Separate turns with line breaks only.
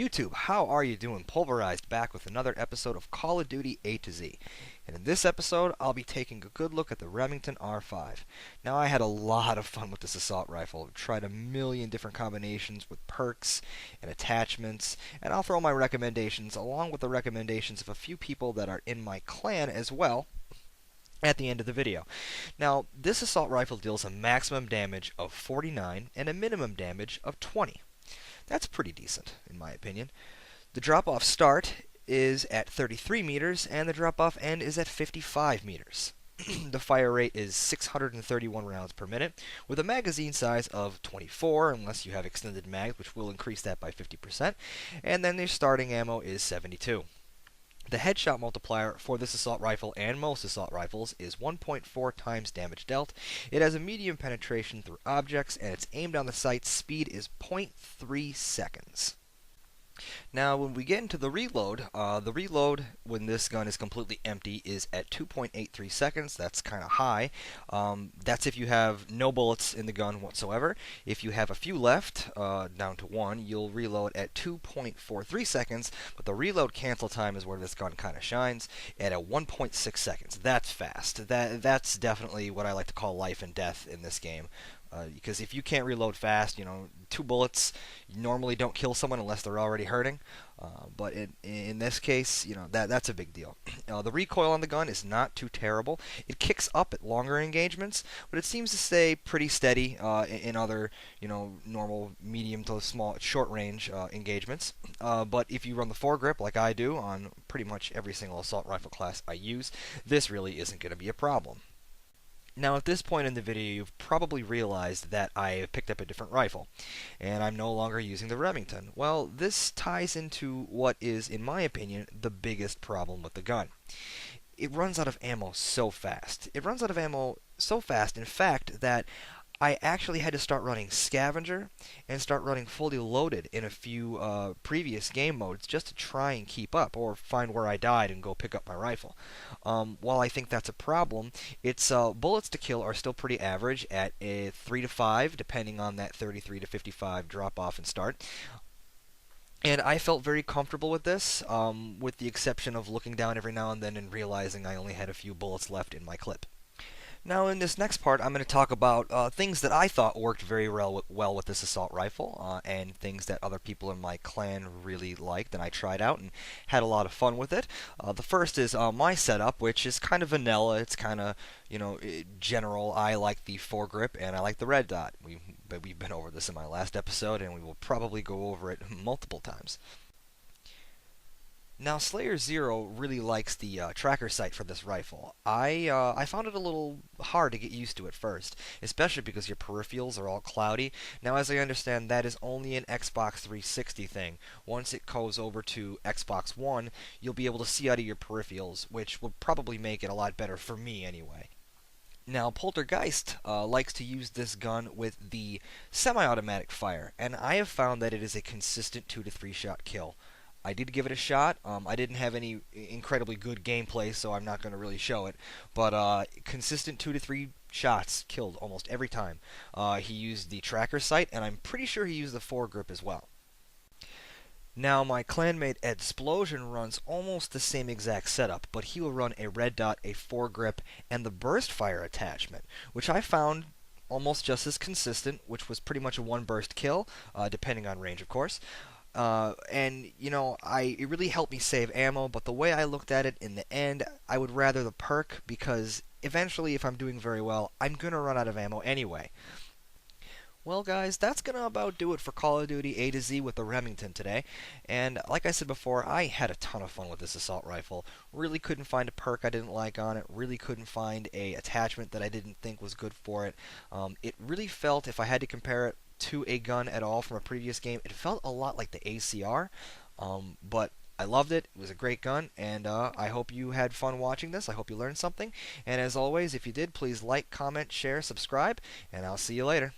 YouTube, how are you doing? Polverized back with another episode of Call of Duty A to Z. And in this episode, I'll be taking a good look at the Remington R5. Now, I had a lot of fun with this assault rifle. I've tried a million different combinations with perks and attachments, and I'll throw my recommendations along with the recommendations of a few people that are in my clan as well at the end of the video. Now, this assault rifle deals a maximum damage of 49 and a minimum damage of 20. That's pretty decent, in my opinion. The drop-off start is at 33 meters, and the drop-off end is at 55 meters. The fire rate is 631 rounds per minute, with a magazine size of 24, unless you have extended mag, which will increase that by 50%, and then the starting ammo is 72. The headshot multiplier for this assault rifle and most assault rifles is 1.4 times damage dealt. It has a medium penetration through objects, and its aim down the sight speed is 0.3 seconds. Now, when we get into the reload when this gun is completely empty is at 2.83 seconds. That's kind of high. That's if you have no bullets in the gun whatsoever. If you have a few left, down to one, you'll reload at 2.43 seconds, but the reload cancel time is where this gun kind of shines at a 1.6 seconds. That's fast. That's definitely what I like to call life and death in this game. Because if you can't reload fast, 2 bullets normally don't kill someone unless they're already hurting. But in this case, that's a big deal. The recoil on the gun is not too terrible. It kicks up at longer engagements, but it seems to stay pretty steady in other, normal, medium to small, short range engagements. But if you run the foregrip like I do on pretty much every single assault rifle class I use, this really isn't going to be a problem. Now, at this point in the video, you've probably realized that I have picked up a different rifle, and I'm no longer using the Remington. Well, this ties into what is, in my opinion, the biggest problem with the gun. It runs out of ammo so fast. It runs out of ammo so fast, in fact, that I actually had to start running Scavenger and start running fully loaded in a few previous game modes just to try and keep up or find where I died and go pick up my rifle. While I think that's a problem, its bullets to kill are still pretty average at 3 to 5, depending on that 33 to 55 drop off and start. And I felt very comfortable with this, with the exception of looking down every now and then and realizing I only had a few bullets left in my clip. Now, in this next part, I'm going to talk about things that I thought worked very well with this assault rifle, and things that other people in my clan really liked, and I tried out and had a lot of fun with it. The first is my setup, which is kind of vanilla. It's kind of, general. I like the foregrip, and I like the red dot. We've been over this in my last episode, and we will probably go over it multiple times. Now, Slayer Zero really likes the tracker sight for this rifle. I found it a little hard to get used to at first, especially because your peripherals are all cloudy. Now, as I understand, that is only an Xbox 360 thing. Once it goes over to Xbox One, you'll be able to see out of your peripherals, which will probably make it a lot better for me anyway. Now, Poltergeist likes to use this gun with the semi-automatic fire, and I have found that it is a consistent 2 to 3 shot kill. I did give it a shot. I didn't have any incredibly good gameplay, so I'm not going to really show it. But consistent 2 to 3 shots killed almost every time. He used the tracker sight, and I'm pretty sure he used the foregrip as well. Now, my clanmate Edsplosion runs almost the same exact setup, but he will run a red dot, a foregrip, and the burst fire attachment, which I found almost just as consistent, which was pretty much a 1 burst kill, depending on range, of course. It really helped me save ammo, but the way I looked at it in the end, I would rather the perk, because eventually, if I'm doing very well, I'm going to run out of ammo anyway. Well, guys, that's going to about do it for Call of Duty A to Z with the Remington today. And like I said before, I had a ton of fun with this assault rifle. Really couldn't find a perk I didn't like on it. Really couldn't find a attachment that I didn't think was good for it. It really felt, if I had to compare it to a gun at all from a previous game, it felt a lot like the ACR. But I loved it. It was a great gun, and I hope you had fun watching this. I hope you learned something. And as always, if you did, please like, comment, share, subscribe, and I'll see you later.